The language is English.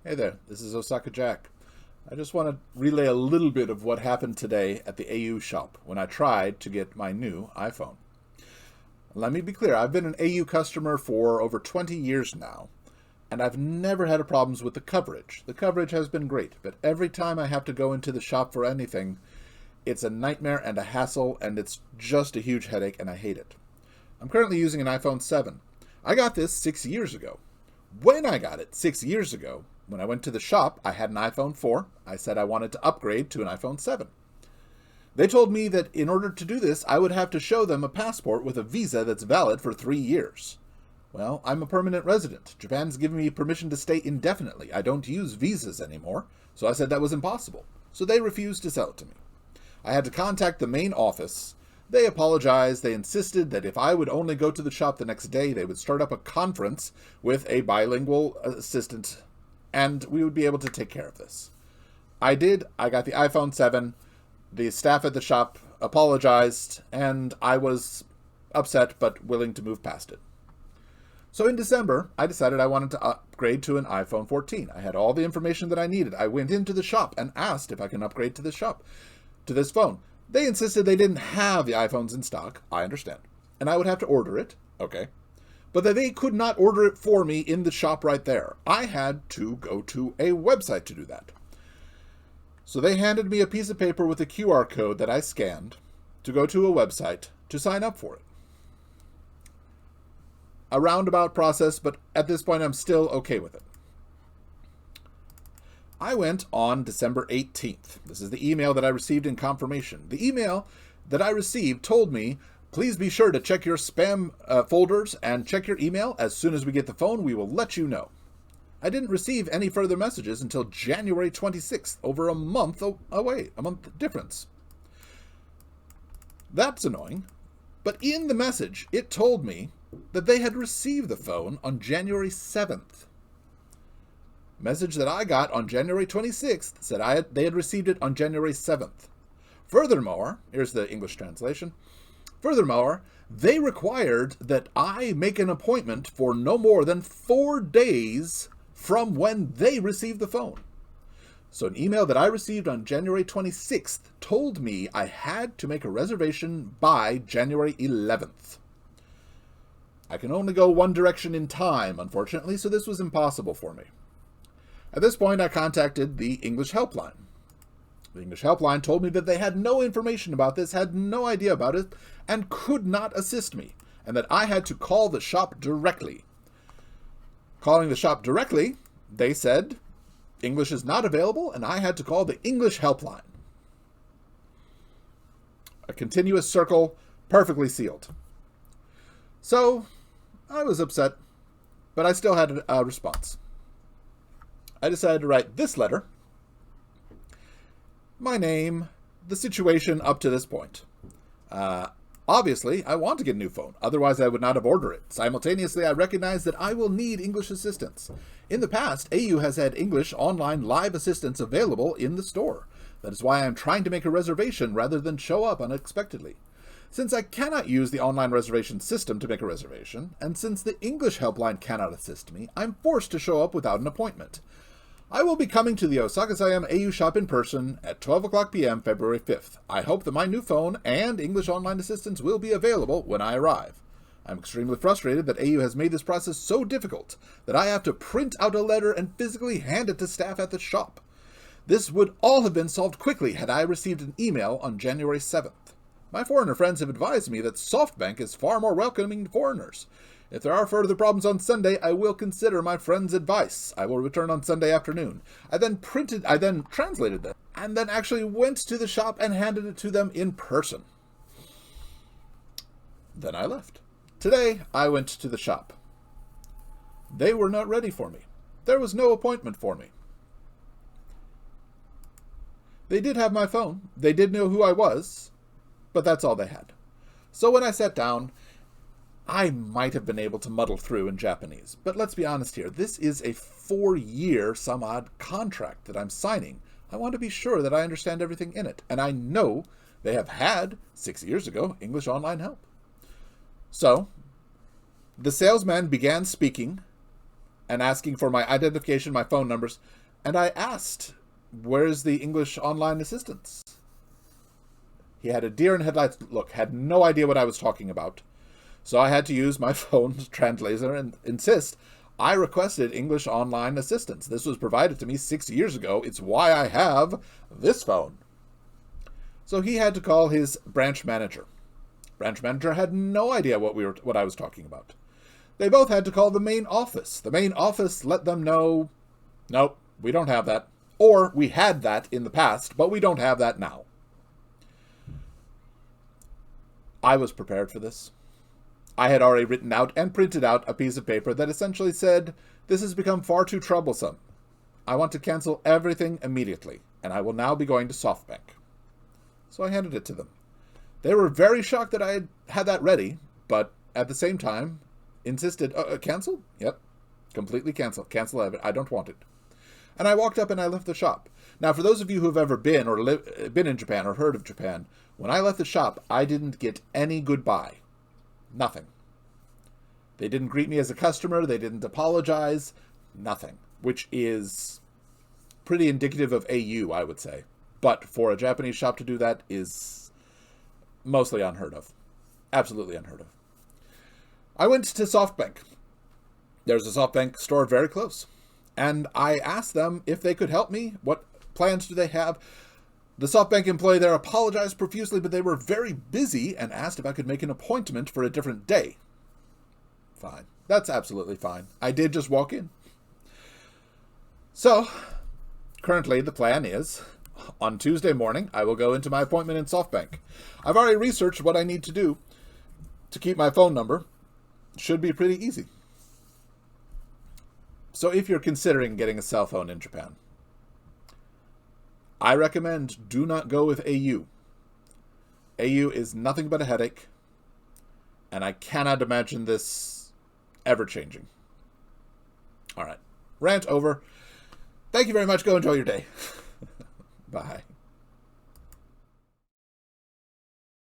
Hey there, this is Osaka Jack. I just want to relay a little bit of what happened today at the AU shop when I tried to get my new iPhone. Let me be clear, I've been an AU customer for over 20 years now, and I've never had problems with the coverage. The coverage has been great, but every time I have to go into the shop for anything, it's a nightmare and a hassle, and it's just a huge headache, and I hate it. I'm currently using an iPhone 7. I got this 6 years ago. When I got it 6 years ago, when I went to the shop, I had an iPhone 4. I said I wanted to upgrade to an iPhone 7. They told me that in order to do this, I would have to show them a passport with a visa that's valid for 3 years. Well, I'm a permanent resident. Japan's given me permission to stay indefinitely. I don't use visas anymore, so I said that was impossible. So they refused to sell it to me. I had to contact the main office. They apologized. They insisted that if I would only go to the shop the next day, they would start up a conference with a bilingual assistant, and we would be able to take care of this. I did. I got the iPhone 7. The staff at the shop apologized, and I was upset but willing to move past it. So in December, I decided I wanted to upgrade to an iPhone 14. I had all the information that I needed. I went into the shop and asked if I can upgrade to this phone. They insisted they didn't have the iPhones in stock. I understand. And I would have to order it. Okay. But that they could not order it for me in the shop right there. I had to go to a website to do that. So they handed me a piece of paper with a QR code that I scanned to go to a website to sign up for it. A roundabout process, but at this point I'm still okay with it. I went on December 18th. This is the email that I received in confirmation. The email that I received told me, please be sure to check your spam folders and check your email. As soon as we get the phone, we will let you know. I didn't receive any further messages until January 26th, over a month away, a month difference. That's annoying. But in the message, it told me that they had received the phone on January 7th. Message that I got on January 26th said they had received it on January 7th. Furthermore, here's the English translation. Furthermore, they required that I make an appointment for no more than 4 days from when they received the phone. So an email that I received on January 26th told me I had to make a reservation by January 11th. I can only go one direction in time, unfortunately, so this was impossible for me. At this point, I contacted the English helpline. The English helpline told me that they had no information about this, had no idea about it, and could not assist me, and that I had to call the shop directly. Calling the shop directly, they said English is not available, and I had to call the English helpline. A continuous circle, perfectly sealed. So, I was upset, but I still had a response. I decided to write this letter. My name, the situation up to this point. Obviously, I want to get a new phone. Otherwise, I would not have ordered it. Simultaneously, I recognize that I will need English assistance. In the past, AU has had English online live assistance available in the store. That is why I am trying to make a reservation rather than show up unexpectedly. Since I cannot use the online reservation system to make a reservation, and since the English helpline cannot assist me, I'm forced to show up without an appointment. I will be coming to the Osaka Siam AU shop in person at 12 o'clock p.m. February 5th. I hope that my new phone and English online assistance will be available when I arrive. I'm extremely frustrated that AU has made this process so difficult that I have to print out a letter and physically hand it to staff at the shop. This would all have been solved quickly had I received an email on January 7th. My foreigner friends have advised me that SoftBank is far more welcoming to foreigners. If there are further problems on Sunday, I will consider my friend's advice. I will return on Sunday afternoon. I then translated them, and then actually went to the shop and handed it to them in person. Then I left. Today, I went to the shop. They were not ready for me. There was no appointment for me. They did have my phone. They did know who I was, but that's all they had. So when I sat down, I might have been able to muddle through in Japanese, but let's be honest here. This is a 4-year some odd contract that I'm signing. I want to be sure that I understand everything in it, and I know they have had, 6 years ago, English online help. So, the salesman began speaking, and asking for my identification, my phone numbers, and I asked, where's the English online assistance? He had a deer in headlights look, had no idea what I was talking about. So I had to use my phone's translator and insist I requested English online assistance. This was provided to me 6 years ago. It's why I have this phone. So he had to call his branch manager. Branch manager had no idea what I was talking about. They both had to call the main office. The main office let them know, nope, we don't have that. Or we had that in the past, but we don't have that now. I was prepared for this. I had already written out and printed out a piece of paper that essentially said, this has become far too troublesome. I want to cancel everything immediately, and I will now be going to SoftBank. So I handed it to them. They were very shocked that I had that ready, but at the same time, insisted, cancel? Yep, completely cancel. Cancel everything. I don't want it. And I walked up and I left the shop. Now, for those of you who have ever been or been in Japan or heard of Japan, when I left the shop, I didn't get any goodbye. Nothing. They didn't greet me as a customer. They didn't apologize. Nothing. Which is pretty indicative of AU, I would say. But for a Japanese shop to do that is mostly unheard of. Absolutely unheard of. I went to SoftBank. There's a SoftBank store very close. And I asked them if they could help me. What plans do they have? The SoftBank employee there apologized profusely, but they were very busy and asked if I could make an appointment for a different day. Fine. That's absolutely fine. I did just walk in. So, currently the plan is, on Tuesday morning, I will go into my appointment in SoftBank. I've already researched what I need to do to keep my phone number. Should be pretty easy. So if you're considering getting a cell phone in Japan, I recommend do not go with AU. AU is nothing but a headache, and I cannot imagine this ever changing. All right, rant over. Thank you very much. Go enjoy your day. Bye.